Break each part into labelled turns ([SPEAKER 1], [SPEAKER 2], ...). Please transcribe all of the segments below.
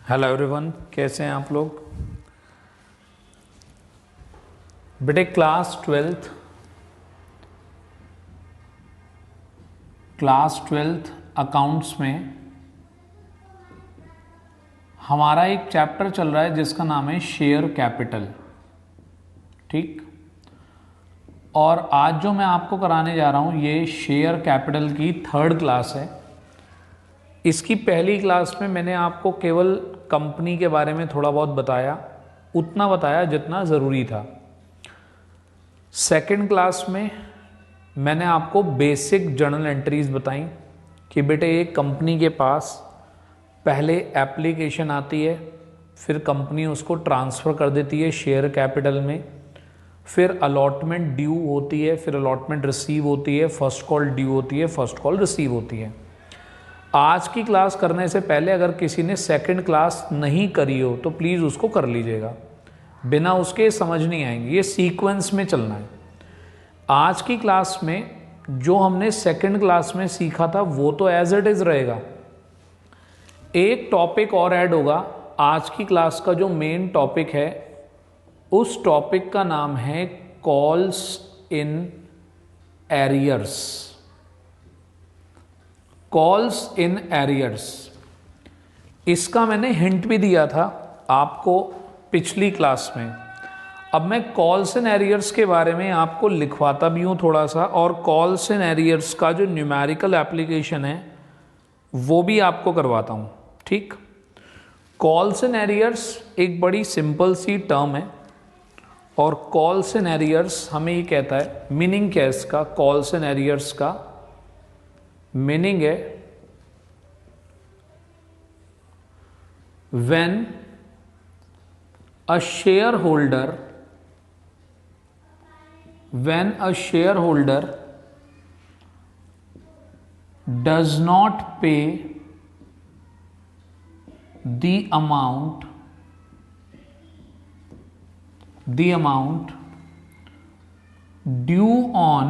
[SPEAKER 1] Hello everyone, कैसे हैं आप लोग। बेटे क्लास ट्वेल्थ अकाउंट्स में हमारा एक चैप्टर चल रहा है जिसका नाम है शेयर कैपिटल। ठीक, और आज जो मैं आपको कराने जा रहा हूँ ये शेयर कैपिटल की थर्ड क्लास है। इसकी पहली क्लास में मैंने आपको केवल कंपनी के बारे में थोड़ा बहुत बताया, उतना बताया जितना ज़रूरी था। सेकंड क्लास में मैंने आपको बेसिक जर्नल एंट्रीज बताई कि बेटे एक कंपनी के पास पहले एप्लीकेशन आती है, फिर कंपनी उसको ट्रांसफ़र कर देती है शेयर कैपिटल में, फिर अलॉटमेंट ड्यू होती है, फिर अलॉटमेंट रिसीव होती है, फर्स्ट कॉल ड्यू होती है, फर्स्ट कॉल रिसीव होती है। आज की क्लास करने से पहले अगर किसी ने सेकंड क्लास नहीं करी हो तो प्लीज़ उसको कर लीजिएगा, बिना उसके समझ नहीं आएंगे। ये सीक्वेंस में चलना है। आज की क्लास में जो हमने सेकंड क्लास में सीखा था वो तो एज इट इज़ रहेगा। एक टॉपिक और ऐड होगा। आज की क्लास का जो मेन टॉपिक है उस टॉपिक का नाम है calls in arrears. Calls in arrears, इसका मैंने हिंट भी दिया था आपको पिछली क्लास में। अब मैं कॉल्स इन एरियर्स के बारे में आपको लिखवाता भी हूँ थोड़ा सा, और कॉल्स इन एरियर्स का जो न्यूमेरिकल एप्लीकेशन है वो भी आपको करवाता हूँ। ठीक, कॉल्स इन एरियर्स एक बड़ी सिंपल सी टर्म है, और कॉल्स इन एरियर्स हमें ये कहता है, मीनिंग क्या है इसका। कॉल्स इन एरियर्स का मीनिंग है when a shareholder does not pay the amount due on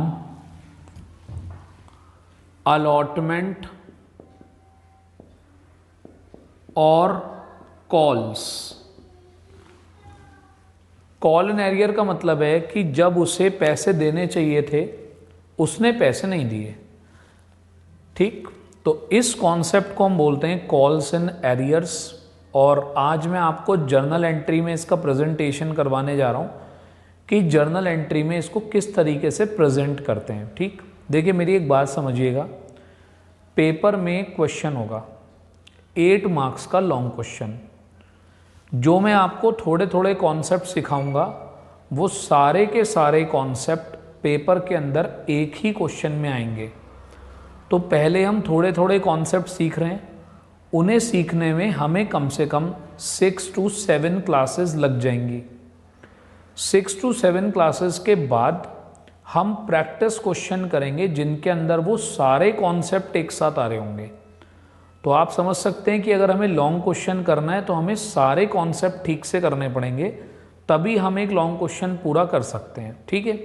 [SPEAKER 1] allotment और कॉल्स। कॉल इन एरियर का मतलब है कि जब उसे पैसे देने चाहिए थे उसने पैसे नहीं दिए। ठीक, तो इस कॉन्सेप्ट को हम बोलते हैं कॉल्स इन एरियर्स, और आज मैं आपको जर्नल एंट्री में इसका प्रेजेंटेशन करवाने जा रहा हूं कि जर्नल एंट्री में इसको किस तरीके से प्रेजेंट करते हैं। ठीक, देखिए मेरी एक बात समझिएगा, पेपर में क्वेश्चन होगा 8 मार्क्स का लॉन्ग क्वेश्चन। जो मैं आपको थोड़े थोड़े कॉन्सेप्ट सिखाऊंगा वो सारे के सारे कॉन्सेप्ट पेपर के अंदर एक ही क्वेश्चन में आएंगे। तो पहले हम थोड़े थोड़े कॉन्सेप्ट सीख रहे हैं, उन्हें सीखने में हमें कम से कम 6 to 7 क्लासेस लग जाएंगी। 6 to 7 क्लासेस के बाद हम प्रैक्टिस क्वेश्चन करेंगे जिनके अंदर वो सारे कॉन्सेप्ट एक साथ आ रहे होंगे। तो आप समझ सकते हैं कि अगर हमें लॉन्ग क्वेश्चन करना है तो हमें सारे कॉन्सेप्ट ठीक से करने पड़ेंगे, तभी हम एक लॉन्ग क्वेश्चन पूरा कर सकते हैं। ठीक है,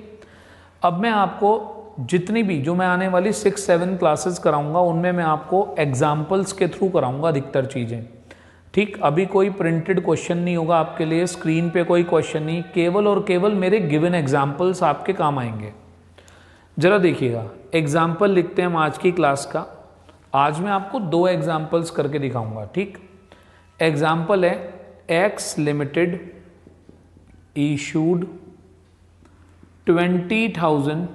[SPEAKER 1] अब मैं आपको जितनी भी जो मैं आने वाली 6-7 क्लासेस कराऊंगा उनमें मैं आपको एग्जाम्पल्स के थ्रू कराऊंगा अधिकतर चीज़ें। ठीक, अभी कोई प्रिंटेड क्वेश्चन नहीं होगा आपके लिए, स्क्रीन पे कोई क्वेश्चन नहीं, केवल और केवल मेरे गिवन एग्जाम्पल्स आपके काम आएंगे। जरा देखिएगा, एग्जाम्पल लिखते हैं हम आज की क्लास का। आज मैं आपको 2 एग्जाम्पल्स करके दिखाऊंगा। ठीक, एग्जाम्पल है x limited issued 20,000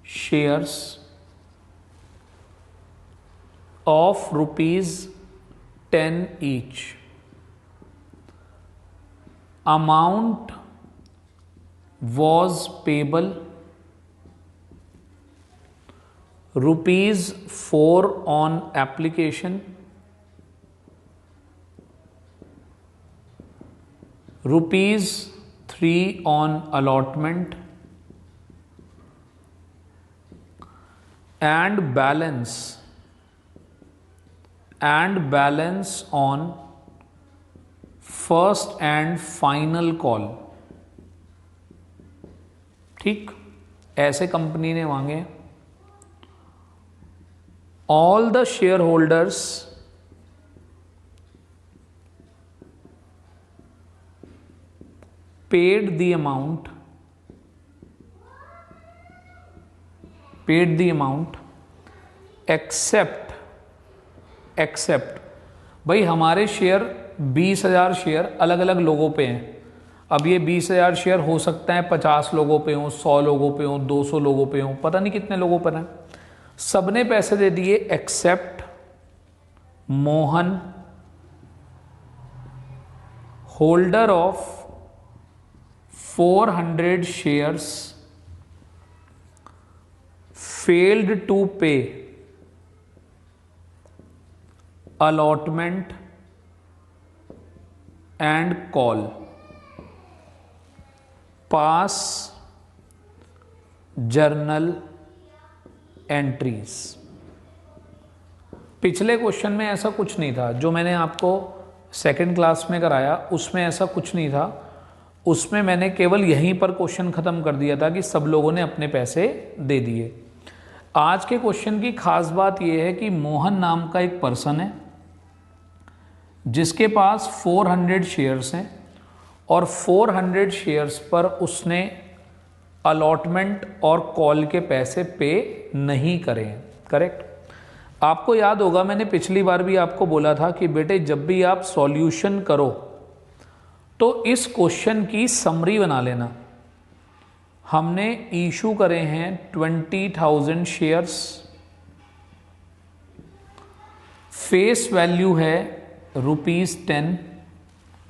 [SPEAKER 1] shares of ₹10 each. Amount was payable ₹4 on application, ₹3 on allotment, and balance on first and final call। ठीक, ऐसे कंपनी ने मांगे। all the shareholders paid the amount except भाई हमारे शेयर 20,000 शेयर अलग अलग लोगों पे हैं। अब ये 20,000 शेयर हो सकता है 50 लोगों पे हो, 100 लोगों पे हो, 200 लोगों पे हो, पता नहीं कितने लोगों पर हैं। सबने पैसे दे दिए except Mohan holder of 400 shares failed to pay allotment and call, pass journal entries। पिछले क्वेश्चन में ऐसा कुछ नहीं था, जो मैंने आपको सेकंड क्लास में कराया उसमें ऐसा कुछ नहीं था। उसमें मैंने केवल यहीं पर क्वेश्चन खत्म कर दिया था कि सब लोगों ने अपने पैसे दे दिए। आज के क्वेश्चन की खास बात यह है कि मोहन नाम का एक पर्सन है जिसके पास 400 शेयर्स हैं और 400 शेयर्स पर उसने अलॉटमेंट और कॉल के पैसे पे नहीं करे हैं। करेक्ट। आपको याद होगा मैंने पिछली बार भी आपको बोला था कि बेटे जब भी आप सॉल्यूशन करो तो इस क्वेश्चन की समरी बना लेना। हमने इशू करे हैं 20,000 शेयर्स, फेस वैल्यू है ₹10,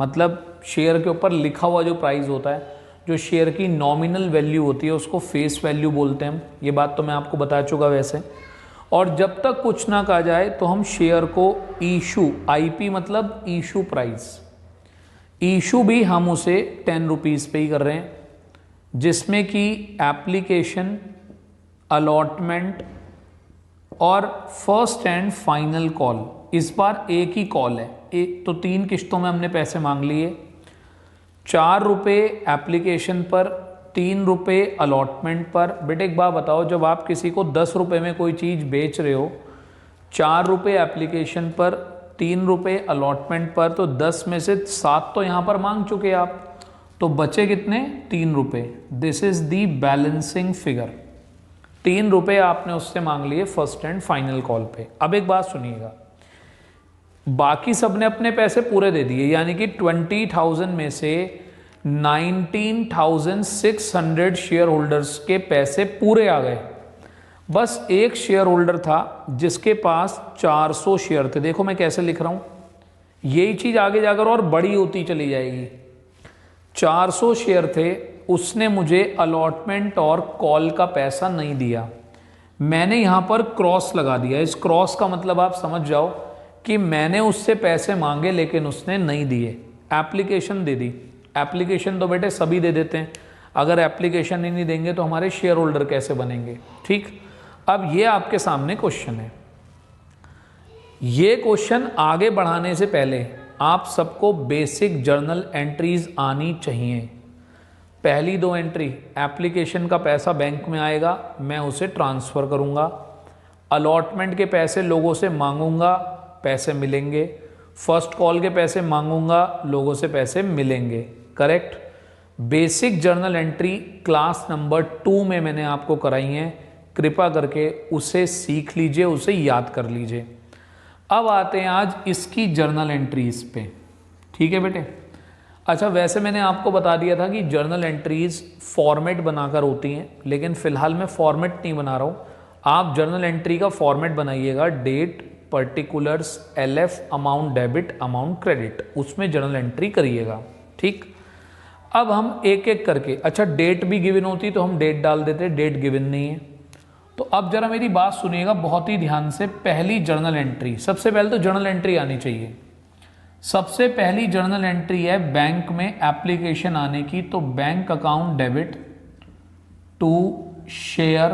[SPEAKER 1] मतलब शेयर के ऊपर लिखा हुआ जो प्राइस होता है, जो शेयर की नॉमिनल वैल्यू होती है उसको फेस वैल्यू बोलते हैं हम। ये बात तो मैं आपको बता चुका वैसे। और जब तक कुछ ना कहा जाए तो हम शेयर को इशू, IP मतलब इशू प्राइस, इशू भी हम उसे ₹10 पे ही कर रहे हैं, जिसमें कि एप्लीकेशन, अलॉटमेंट और फर्स्ट एंड फाइनल कॉल, इस बार एक ही कॉल है। एक तो 3 किश्तों में हमने पैसे मांग लिए, ₹4 एप्लीकेशन पर, ₹3 अलॉटमेंट पर। बेटे एक बात बताओ, जब आप किसी को ₹10 में कोई चीज़ बेच रहे हो, ₹4 एप्लीकेशन पर, ₹3 अलॉटमेंट पर, तो 10 में से 7 तो यहाँ पर मांग चुके आप, तो बचे कितने? ₹3। This is the balancing figure. ₹3 आपने उससे मांग लिए फर्स्ट एंड फाइनल कॉल पे। अब एक बात सुनिएगा, बाकी सबने अपने पैसे पूरे दे दिए, यानी कि 20,000 में से 19,600 शेयर होल्डर्स के पैसे पूरे आ गए। बस एक शेयर होल्डर था जिसके पास 400 शेयर थे। देखो मैं कैसे लिख रहा हूं, यही चीज आगे जाकर और बड़ी होती चली जाएगी। 400 शेयर थे, उसने मुझे अलॉटमेंट और कॉल का पैसा नहीं दिया। मैंने यहां पर क्रॉस लगा दिया। इस क्रॉस का मतलब आप समझ जाओ कि मैंने उससे पैसे मांगे लेकिन उसने नहीं दिए। एप्लीकेशन दे दी। एप्लीकेशन तो बेटे सभी दे देते हैं, अगर एप्लीकेशन ही नहीं देंगे तो हमारे शेयर होल्डर कैसे बनेंगे? ठीक। अब ये आपके सामने क्वेश्चन है। ये क्वेश्चन आगे बढ़ाने से पहले आप सबको बेसिक जर्नल एंट्रीज आनी चाहिए। पहली 2 एंट्री, एप्लीकेशन का पैसा बैंक में आएगा, मैं उसे ट्रांसफ़र करूंगा। अलॉटमेंट के पैसे लोगों से मांगूंगा, पैसे मिलेंगे। फर्स्ट कॉल के पैसे मांगूंगा, लोगों से पैसे मिलेंगे। Correct. Basic journal entry class number 2 में मैंने आपको कराई है, कृपा करके उसे सीख लीजिए, उसे याद कर लीजिए। अब आते हैं आज इसकी जर्नल एंट्रीज पे। ठीक है बेटे। अच्छा, वैसे मैंने आपको बता दिया था कि जर्नल एंट्रीज फॉर्मेट बनाकर होती हैं, लेकिन फिलहाल मैं फॉर्मेट नहीं बना रहा हूँ। आप जर्नल एंट्री का फॉर्मेट बनाइएगा, date, particulars, LF, amount debit, amount credit, उसमें जर्नल एंट्री करिएगा। ठीक। अब हम एक एक करके, अच्छा डेट भी गिवन होती तो हम डेट डाल देते, डेट गिवन नहीं है। तो अब जरा मेरी बात सुनिएगा बहुत ही ध्यान से। पहली जर्नल एंट्री, सबसे पहले तो जर्नल एंट्री आनी चाहिए। सबसे पहली जर्नल एंट्री है बैंक में एप्लीकेशन आने की, तो bank account debit to share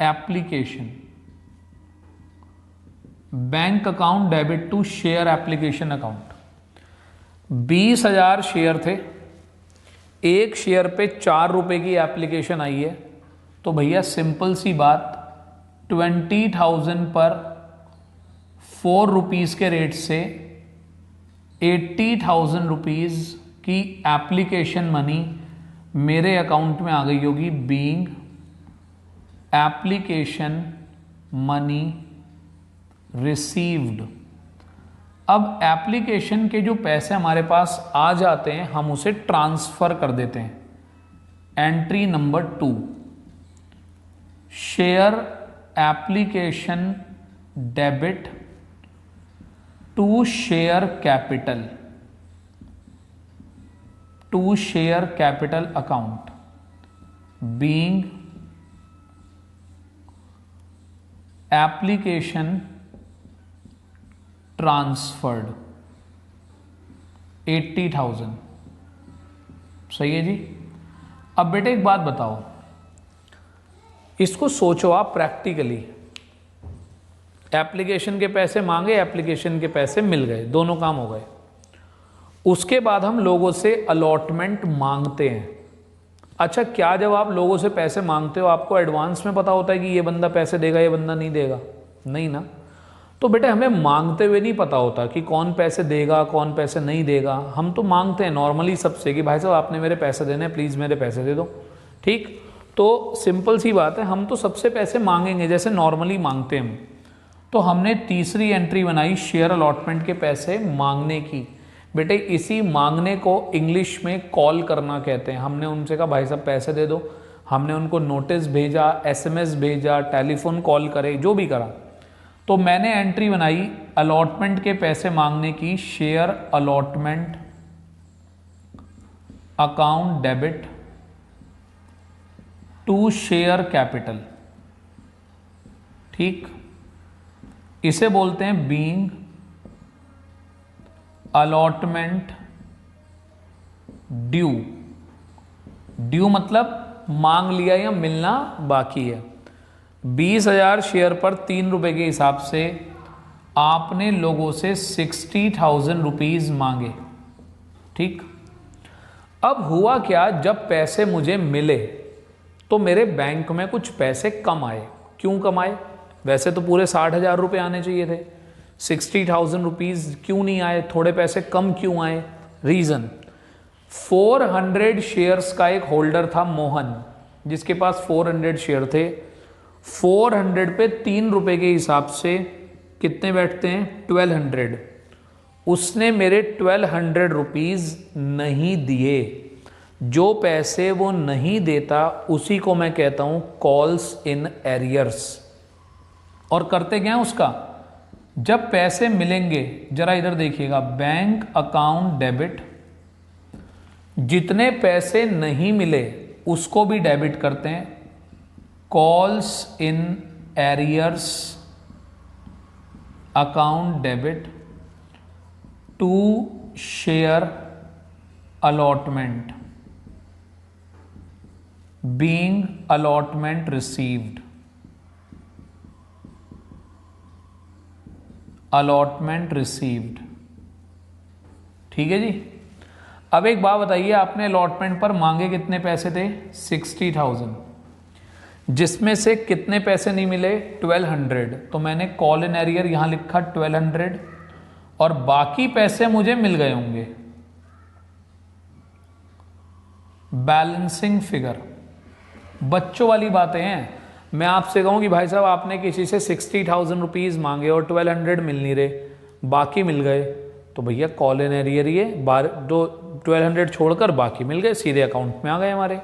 [SPEAKER 1] application, bank account debit to share application account. 20,000 share थे, एक शेयर पे ₹4 की एप्लीकेशन आई है, तो भैया सिंपल सी बात, 20,000 पर ₹4 के रेट से 80,000 रुपीज़ कि एप्लीकेशन मनी मेरे अकाउंट में आ गई होगी, बीइंग एप्लीकेशन मनी रिसीव्ड। अब एप्लीकेशन के जो पैसे हमारे पास आ जाते हैं हम उसे ट्रांसफर कर देते हैं। Entry number 2, share application debit to share capital, to share capital account, being application transferred 80,000। सही है जी। अब बेटे एक बात बताओ, इसको सोचो आप प्रैक्टिकली। एप्लीकेशन के पैसे मांगे, एप्लीकेशन के पैसे मिल गए, दोनों काम हो गए। उसके बाद हम लोगों से अलॉटमेंट मांगते हैं। अच्छा, क्या जब आप लोगों से पैसे मांगते हो आपको एडवांस में पता होता है कि ये बंदा पैसे देगा, ये बंदा नहीं देगा? नहीं ना। तो बेटे हमें मांगते हुए नहीं पता होता कि कौन पैसे देगा कौन पैसे नहीं देगा। हम तो मांगते हैं नॉर्मली सबसे कि भाई साहब आपने मेरे पैसे देने, प्लीज़ मेरे पैसे दे दो। ठीक, तो सिंपल सी बात है, हम तो सबसे पैसे मांगेंगे जैसे नॉर्मली मांगते हैं हम। तो हमने तीसरी एंट्री बनाई शेयर अलॉटमेंट के पैसे मांगने की। बेटे इसी मांगने को इंग्लिश में कॉल करना कहते हैं। हमने उनसे कहा भाई साहब पैसे दे दो, हमने उनको नोटिस भेजा, एसएमएस भेजा, टेलीफोन कॉल करे, जो भी करा। तो मैंने एंट्री बनाई अलॉटमेंट के पैसे मांगने की, share allotment account debit to share capital. ठीक, इसे बोलते हैं बीइंग अलॉटमेंट ड्यू। ड्यू मतलब मांग लिया या मिलना बाकी है। 20,000 शेयर पर 3 रुपए के हिसाब से आपने लोगों से 60,000 रुपीज मांगे। ठीक, अब हुआ क्या, जब पैसे मुझे मिले तो मेरे बैंक में कुछ पैसे कम आए। क्यों कम आए? वैसे तो पूरे 60,000 रुपये आने चाहिए थे, 60,000 रुपीज क्यों नहीं आए, थोड़े पैसे कम क्यों आए? रीजन, 400 शेयर्स का एक होल्डर था मोहन, जिसके पास 400 शेयर थे। 400 पे 3 रुपए के हिसाब से कितने बैठते हैं? 1200। उसने मेरे 1200 रुपीज नहीं दिए। जो पैसे वो नहीं देता उसी को मैं कहता हूं कॉल्स इन एरियर्स। और करते क्या है उसका, जब पैसे मिलेंगे, जरा इधर देखिएगा, बैंक अकाउंट डेबिट, जितने पैसे नहीं मिले उसको भी डेबिट करते हैं, calls in arrears account debit to share allotment being allotment received, allotment received. ठीक है जी। अब एक बात बताइए, आपने अलॉटमेंट पर मांगे कितने पैसे थे? 60,000, जिसमें से कितने पैसे नहीं मिले? 1200। तो मैंने कॉल इन एरियर यहां लिखा 1200 और बाकी पैसे मुझे मिल गए होंगे। बैलेंसिंग फिगर, बच्चों वाली बातें हैं। मैं आपसे कहूं कि भाई साहब आपने किसी से 60,000 रुपीज मांगे और 1200 मिल नहीं रहे, बाकी मिल गए, तो भैया कॉल इन एरियर ये 1200 छोड़कर बाकी मिल गए, सीधे अकाउंट में आ गए हमारे।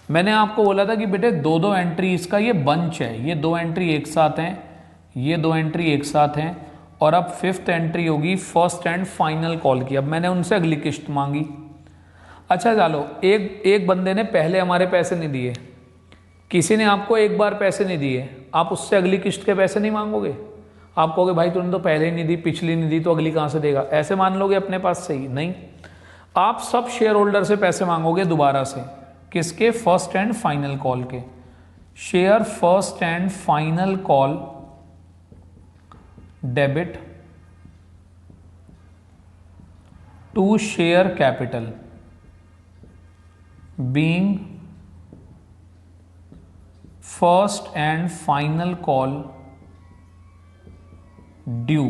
[SPEAKER 1] मैंने आपको बोला था कि बेटे दो दो एंट्री इसका ये बंच है, ये 2 एंट्री एक साथ हैं, ये 2 एंट्री एक साथ हैं, और अब 5th एंट्री होगी फर्स्ट एंड फाइनल कॉल की। अब मैंने उनसे अगली किस्त मांगी। अच्छा चलो, एक बंदे ने पहले हमारे पैसे नहीं दिए, किसी ने आपको एक बार पैसे नहीं दिए, आप उससे अगली किस्त के पैसे नहीं मांगोगे? आप कहोगे भाई तूने तो पहले ही नहीं दी, पिछली नहीं दी, तो अगली कहाँ से देगा? ऐसे मान लोगे अपने पास से ही? नहीं, आप सब शेयर होल्डर से पैसे मांगोगे दोबारा से। किसके? फर्स्ट एंड फाइनल कॉल के। Share first and final call debit to share capital being first and final call due.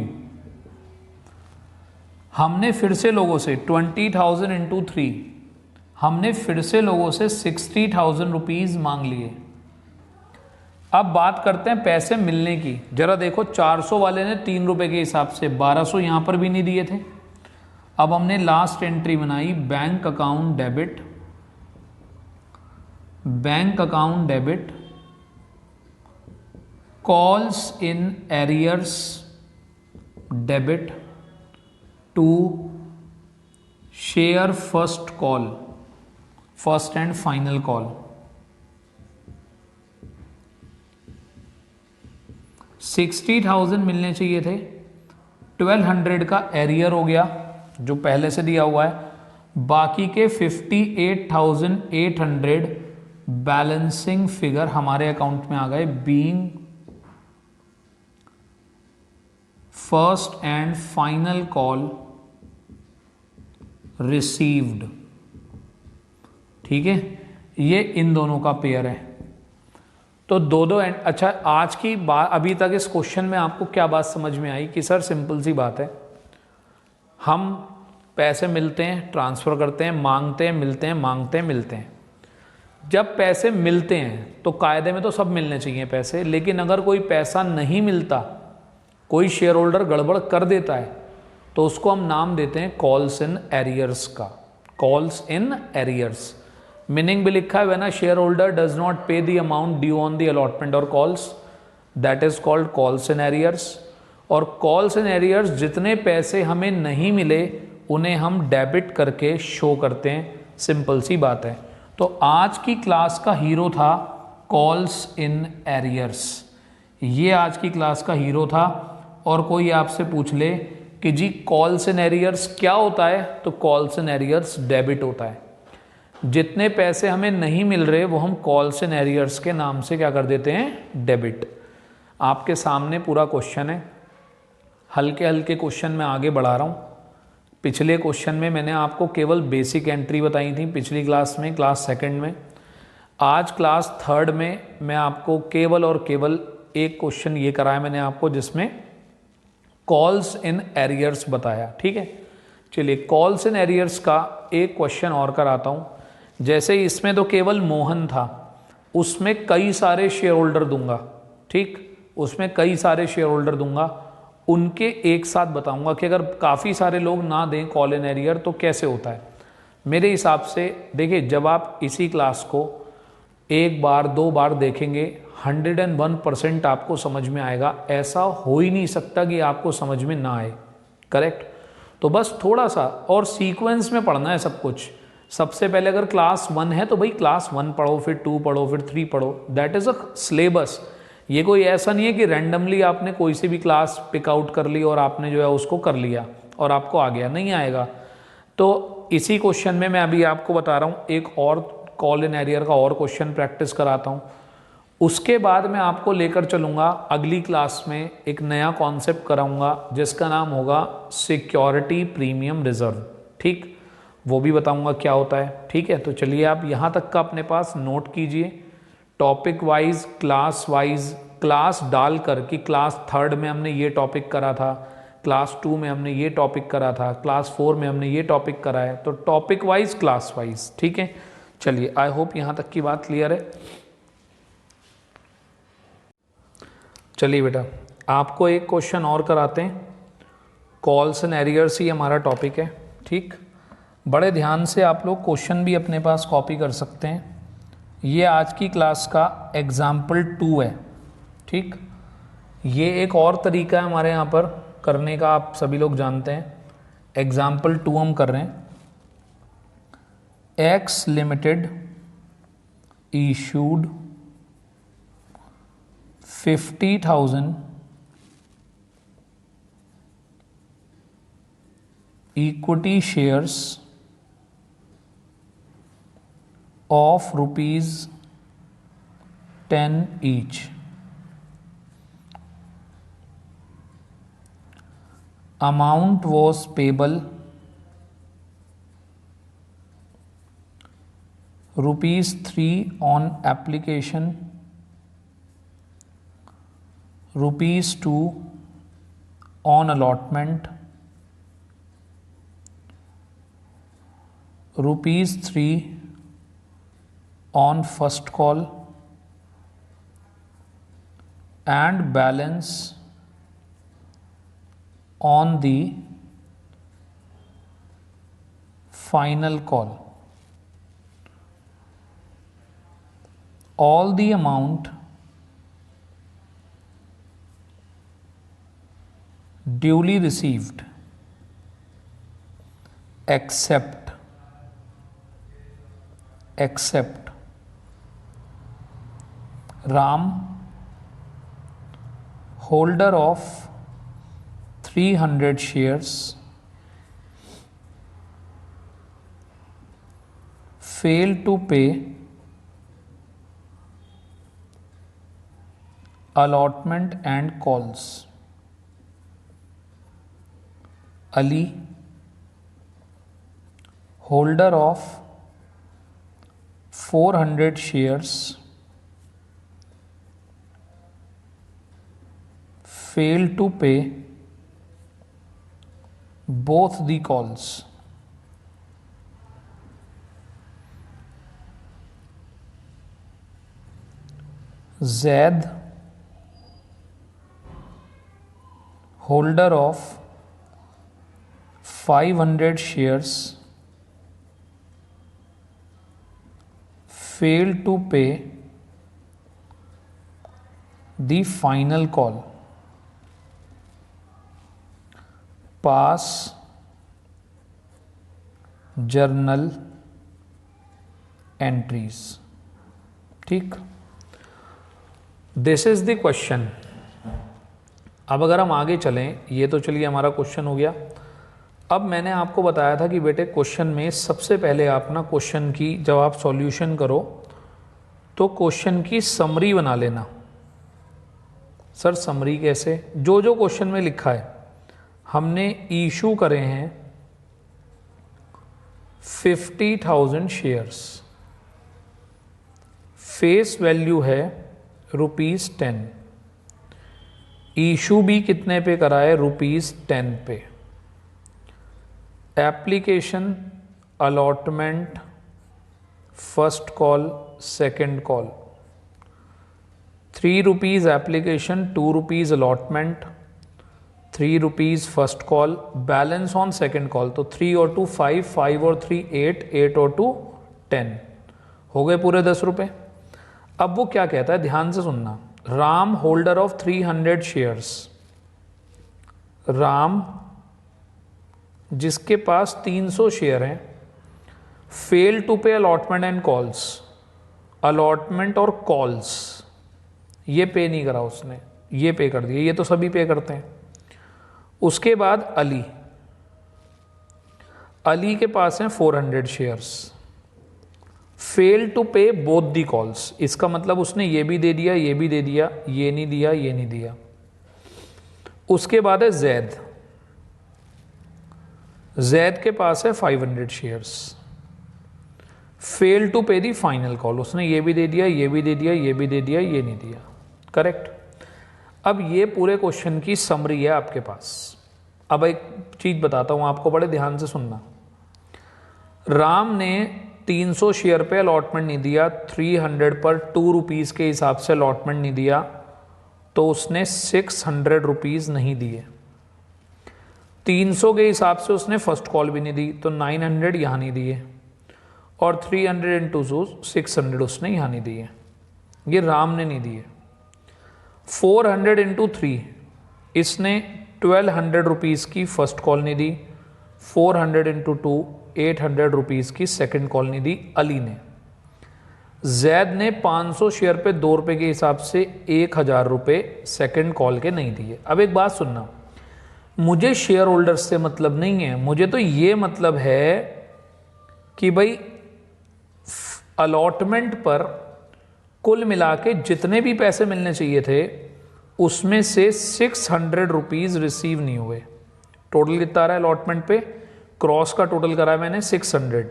[SPEAKER 1] हमने फिर से लोगों से 20,000 इंटू 3, हमने फिर से लोगों से 60,000 रुपीज़ मांग लिए। अब बात करते हैं पैसे मिलने की। जरा देखो 400 वाले ने 3 रुपये के हिसाब से 1200 यहाँ पर भी नहीं दिए थे। अब हमने लास्ट एंट्री बनाई, bank account debit, bank account debit, calls in arrears debit to share first call, first and final call. 60,000 मिलने चाहिए थे, 1200 का एरियर हो गया जो पहले से दिया हुआ है, बाकी के 58,800 बैलेंसिंग फिगर हमारे अकाउंट में आ गए, being first and final call received. ठीक है, ये इन दोनों का पेयर है। तो दो अच्छा, आज की बात अभी तक इस क्वेश्चन में आपको क्या बात समझ में आई कि सर सिंपल सी बात है, हम पैसे मिलते हैं ट्रांसफ़र करते हैं, मांगते हैं मिलते हैं, मांगते हैं मिलते हैं। जब पैसे मिलते हैं तो कायदे में तो सब मिलने चाहिए पैसे, लेकिन अगर कोई पैसा नहीं मिलता, कोई शेयर होल्डर गड़बड़ कर देता है, तो उसको हम नाम देते हैं कॉल्स इन एरियर्स का, कॉल्स इन एरियर्स। मीनिंग भी लिखा है, when a share holder does not pay the amount due on the allotment और calls, that is called calls in arrears. और कॉल्स इन एरियर्स, जितने पैसे हमें नहीं मिले उन्हें हम डेबिट करके शो करते हैं, सिंपल सी बात है। तो आज की क्लास का हीरो था कॉल्स इन एरियर्स, ये आज की क्लास का हीरो था। और कोई आपसे पूछ ले कि जी कॉल्स इन एरियर्स क्या होता है, तो कॉल्स इन एरियर्स डेबिट होता है। जितने पैसे हमें नहीं मिल रहे वो हम कॉल्स इन एरियर्स के नाम से क्या कर देते हैं, डेबिट। आपके सामने पूरा क्वेश्चन है, हल्के हल्के क्वेश्चन में आगे बढ़ा रहा हूँ। पिछले क्वेश्चन में मैंने आपको केवल बेसिक एंट्री बताई थी पिछली क्लास में, क्लास सेकंड में। आज क्लास थर्ड में मैं आपको केवल और केवल एक क्वेश्चन ये कराया मैंने आपको, जिसमें कॉल्स इन एरियर्स बताया। ठीक है, चलिए कॉल्स इन एरियर्स का एक क्वेश्चन और कराता हूँ। जैसे इसमें तो केवल मोहन था, उसमें कई सारे शेयर होल्डर दूंगा। ठीक, उसमें कई सारे शेयर होल्डर दूंगा, उनके एक साथ बताऊंगा कि अगर काफ़ी सारे लोग ना दें कॉल इन एरियर तो कैसे होता है। मेरे हिसाब से देखिए, जब आप इसी क्लास को एक बार दो बार देखेंगे 101% आपको समझ में आएगा। ऐसा हो ही नहीं सकता कि आपको समझ में ना आए, करेक्ट। तो बस थोड़ा सा और सीक्वेंस में पढ़ना है सब कुछ। सबसे पहले अगर क्लास 1 है तो भाई क्लास 1 पढ़ो, फिर 2 पढ़ो, फिर 3 पढ़ो, दैट इज़ अ सिलेबस। ये कोई ऐसा नहीं है कि रैंडमली आपने कोई सी भी क्लास पिक आउट कर ली और आपने जो है उसको कर लिया और आपको आ गया, नहीं आएगा। तो इसी क्वेश्चन में मैं अभी आपको बता रहा हूँ, एक और कॉल इन एरियर का और क्वेश्चन प्रैक्टिस कराता हूँ। उसके बाद मैं आपको लेकर चलूँगा अगली क्लास में, एक नया कॉन्सेप्ट कराऊँगा जिसका नाम होगा सिक्योरिटी प्रीमियम रिजर्व। ठीक, वो भी बताऊँगा क्या होता है। ठीक है, तो चलिए आप यहाँ तक का अपने पास नोट कीजिए, टॉपिक वाइज क्लास डाल कर कि क्लास थर्ड में हमने ये टॉपिक करा था, क्लास 2 में हमने ये टॉपिक करा था, क्लास 4 में हमने ये टॉपिक करा है। तो टॉपिक वाइज क्लास वाइज, ठीक है। चलिए, आई होप यहाँ तक की बात क्लियर है। चलिए बेटा, आपको एक क्वेश्चन और कराते हैं। कॉल्स एंड एरियर्स ही हमारा टॉपिक है। ठीक, बड़े ध्यान से आप लोग क्वेश्चन भी अपने पास कॉपी कर सकते हैं। ये आज की क्लास का एग्जाम्पल 2 है। ठीक, ये एक और तरीका है हमारे यहाँ पर करने का, आप सभी लोग जानते हैं। एग्जाम्पल 2 हम कर रहे हैं। X limited issued 50,000 equity shares of rupees 10 each. Amount was payable rupees 3 on application, rupees 2 on allotment, ₹3 on first call and balance on the final call. All the amount duly received except Ram, holder of 300 shares, failed to pay allotment and calls. Ali, holder of 400 shares, failed to pay both the calls. Zaid, holder of 500 shares, failed to pay the final call. Pass journal entries. ठीक, this is the question. अब अगर हम आगे चलें, ये तो चलिए हमारा क्वेश्चन हो गया। अब मैंने आपको बताया था कि बेटे क्वेश्चन में सबसे पहले आप ना क्वेश्चन की जब आप सॉल्यूशन करो तो क्वेश्चन की समरी बना लेना। सर समरी कैसे? जो जो क्वेश्चन में लिखा है, हमने इशू करे हैं 50,000 शेयर्स, फेस वैल्यू है ₹10, इशू भी कितने पे करा है? ₹10 पे। Application, allotment, first call, second call, ₹3 application, ₹2 allotment, ₹3 first call, balance on second call. तो 3 और 2 5, 5 और 3 8, 8 और 2 10, हो गए पूरे ₹10। अब वो क्या कहता है, ध्यान से सुनना। Ram holder of 300 shares, Ram जिसके पास 300 शेयर हैं, फेल टू पे अलॉटमेंट एंड कॉल्स, अलॉटमेंट और कॉल्स ये पे नहीं करा उसने, ये पे कर दिए, ये तो सभी पे करते हैं। उसके बाद अली, अली के पास हैं 400 शेयर्स, फेल टू पे बोथ दी कॉल्स। इसका मतलब उसने ये भी दे दिया, ये भी दे दिया, ये नहीं दिया, ये नहीं दिया। उसके बाद है जैद, जैद के पास है 500 शेयर्स, फेल टू पे दी फाइनल कॉल। उसने ये भी दे दिया, ये भी दे दिया, ये भी दे दिया, ये नहीं दिया। करेक्ट। अब ये पूरे क्वेश्चन की समरी है आपके पास। अब एक चीज बताता हूं आपको, बड़े ध्यान से सुनना। राम ने 300 शेयर पे अलॉटमेंट नहीं दिया, 300 पर ₹2 के हिसाब से अलॉटमेंट नहीं दिया, तो उसने ₹600 नहीं दिए। 300 के हिसाब से उसने फर्स्ट कॉल भी नहीं दी, तो 900 यहाँ नहीं दिए, और 300 इंटू 600 उसने यहाँ नहीं दिए, ये राम ने नहीं दिए। 400 इंटू 3 इसने ₹1200 की फर्स्ट कॉल नहीं दी, 400 इंटू 2 ₹800 की सेकंड कॉल नहीं दी अली ने। जैद ने 500 शेयर पे ₹2 के हिसाब से ₹1000 सेकंड कॉल के नहीं दिए। अब एक बात सुनना, मुझे शेयर होल्डर्स से मतलब नहीं है, मुझे तो ये मतलब है कि भाई अलॉटमेंट पर कुल मिला के जितने भी पैसे मिलने चाहिए थे उसमें से ₹600 रिसीव नहीं हुए। टोटल कितना आ रहा है अलॉटमेंट पे? क्रॉस का टोटल करा है मैंने 600,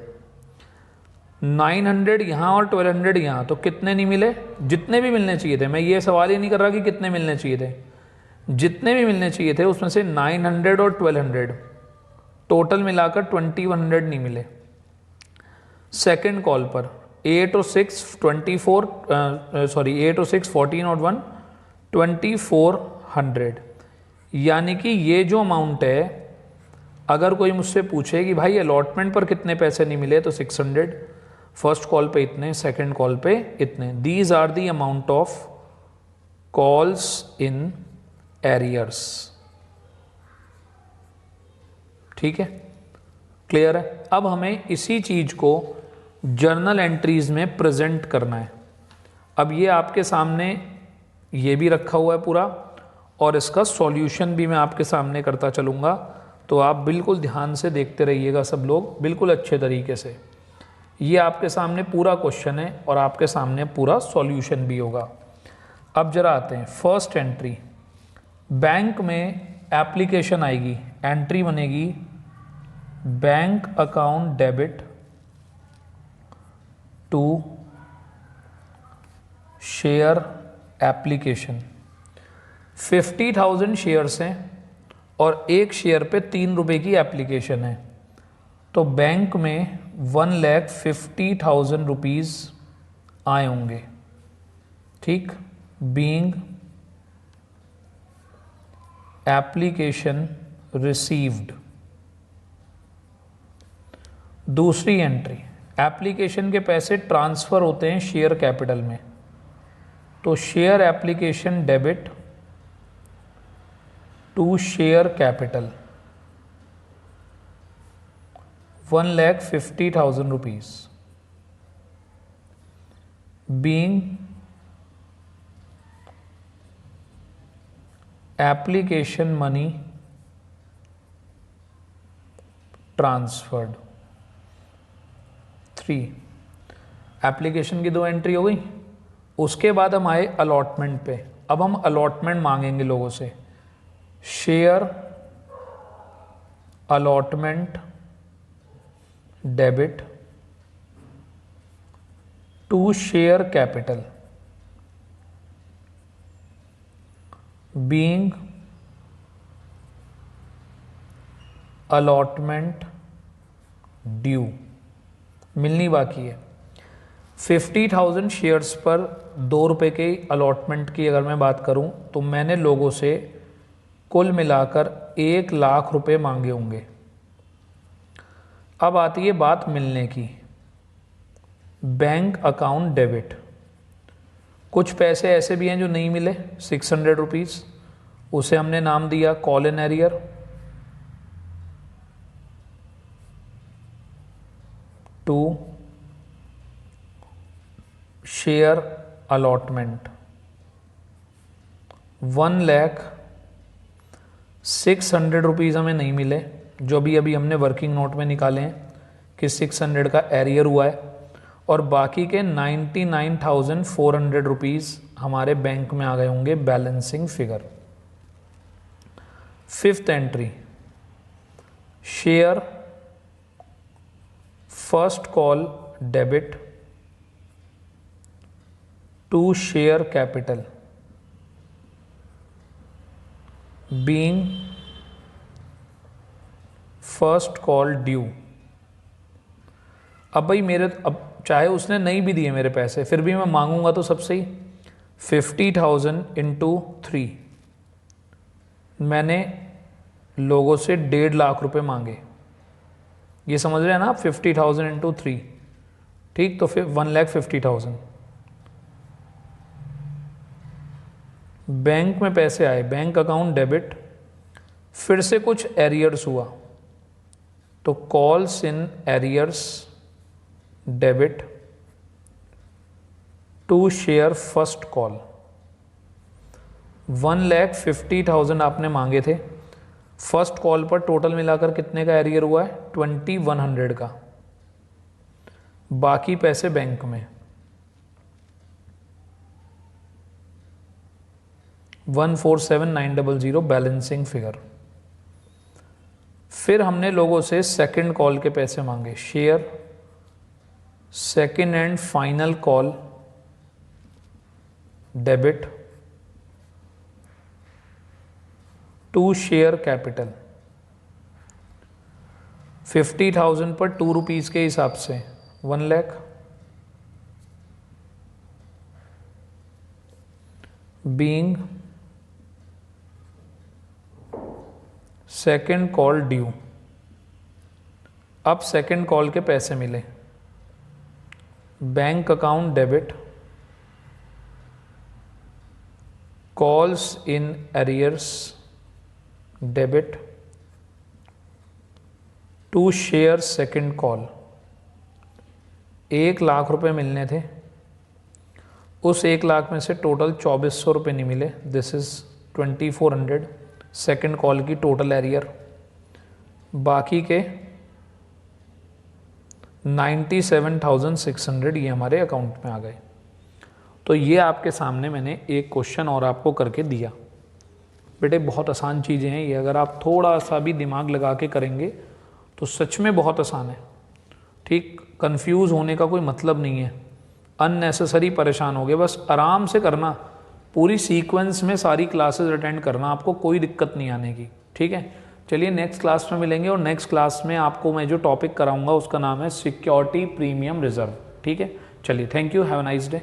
[SPEAKER 1] 900 यहाँ और 1200 यहाँ, तो कितने नहीं मिले? जितने भी मिलने चाहिए थे। मैं ये सवाल ही नहीं कर रहा कि कितने मिलने चाहिए थे, जितने भी मिलने चाहिए थे उसमें से 900 और 1200 टोटल मिलाकर 2100 नहीं मिले। सेकंड कॉल पर 8 और 6 24 8 और 6 14 और 1 2400, यानी कि ये जो अमाउंट है, अगर कोई मुझसे पूछे कि भाई अलॉटमेंट पर कितने पैसे नहीं मिले तो 600, फर्स्ट कॉल पे इतने, सेकंड कॉल पे इतने। These are the amount of calls in arrears. ठीक है, क्लियर है। अब हमें इसी चीज को जर्नल एंट्रीज में प्रेजेंट करना है। अब ये आपके सामने ये भी रखा हुआ है पूरा, और इसका सॉल्यूशन भी मैं आपके सामने करता चलूँगा, तो आप बिल्कुल ध्यान से देखते रहिएगा सब लोग, बिल्कुल अच्छे तरीके से। ये आपके सामने पूरा क्वेश्चन है और आपके सामने पूरा सॉल्यूशन भी होगा। अब जरा आते हैं फर्स्ट एंट्री। बैंक में एप्लीकेशन आएगी, एंट्री बनेगी bank account debit to share application. 50,000 shares हैं और एक शेयर पे 3 रुपए की एप्लीकेशन है, तो बैंक में 1,50,000 रुपीज़ आए होंगे। ठीक, बीइंग एप्लीकेशन रिसीव्ड। दूसरी एंट्री, एप्लीकेशन के पैसे ट्रांसफ़र होते हैं शेयर कैपिटल में, तो share application debit to share capital 1,50,000 rupees, being application money transferred. 3, application की 2 एंट्री हो गई। उसके बाद हम आए अलॉटमेंट पे। अब हम अलॉटमेंट मांगेंगे लोगों से। Share allotment debit to share capital being allotment due. मिलनी बाकी है। 50,000 शेयर्स पर 2 रुपए के अलॉटमेंट की अगर मैं बात करूं, तो मैंने लोगों से कुल मिलाकर 1 लाख रुपए मांगे होंगे। अब आती है बात मिलने की। बैंक अकाउंट डेबिट, कुछ पैसे ऐसे भी हैं जो नहीं मिले, 600 रुपीज़, उसे हमने नाम दिया call in arrear. To share allotment 1,06,000 rupees हमें नहीं मिले, जो भी अभी हमने वर्किंग नोट में निकाले हैं कि 600 का एरियर हुआ है, और बाकी के 99,400 रुपीज़ हमारे बैंक में आ गए होंगे balancing figure. 5th entry, share first call debit to share capital being first call due. अब भाई अब चाहे उसने नहीं भी दिए मेरे पैसे, फिर भी मैं मांगूंगा तो सबसे ही 50,000 इंटू 3, मैंने लोगों से 1.5 लाख रुपए मांगे। ये समझ रहे हैं ना आप, 50,000 इंटू 3, ठीक, तो फिर 1,50,000। बैंक में पैसे आए, बैंक अकाउंट डेबिट, फिर से कुछ एरियर्स हुआ, तो calls in arrears debit to share first call. 1,50,000 आपने मांगे थे, फर्स्ट कॉल पर टोटल मिलाकर कितने का एरियर हुआ है, 2,100 का। बाकी पैसे बैंक में 147,900 बैलेंसिंग फिगर। फिर हमने लोगों से सेकंड कॉल के पैसे मांगे, share second and final call debit to share capital. 50,000 पर 2 रुपीज़ के हिसाब से 1 lakh, being second call due. अब सेकेंड कॉल के पैसे मिले, bank account debit, calls in arrears debit to share second call. 1 lakh रुपए मिलने थे, उस 1 लाख में से टोटल 2400 रुपये नहीं मिले, दिस इज 2400 सेकेंड कॉल की टोटल एरियर। बाकी के 97,600 ये हमारे अकाउंट में आ गए। तो ये आपके सामने मैंने एक क्वेश्चन और आपको करके दिया। बेटे बहुत आसान चीज़ें हैं ये, अगर आप थोड़ा सा भी दिमाग लगा के करेंगे तो सच में बहुत आसान है। ठीक, कंफ्यूज होने का कोई मतलब नहीं है, अननेसेसरी परेशान हो गए, बस आराम से करना, पूरी सीक्वेंस में सारी क्लासेस अटेंड करना, आपको कोई दिक्कत नहीं आने की। ठीक है, चलिए नेक्स्ट क्लास में मिलेंगे, और नेक्स्ट क्लास में आपको मैं जो टॉपिक कराऊंगा उसका नाम है सिक्योरिटी प्रीमियम रिजर्व। ठीक है, चलिए, thank you, have a nice day.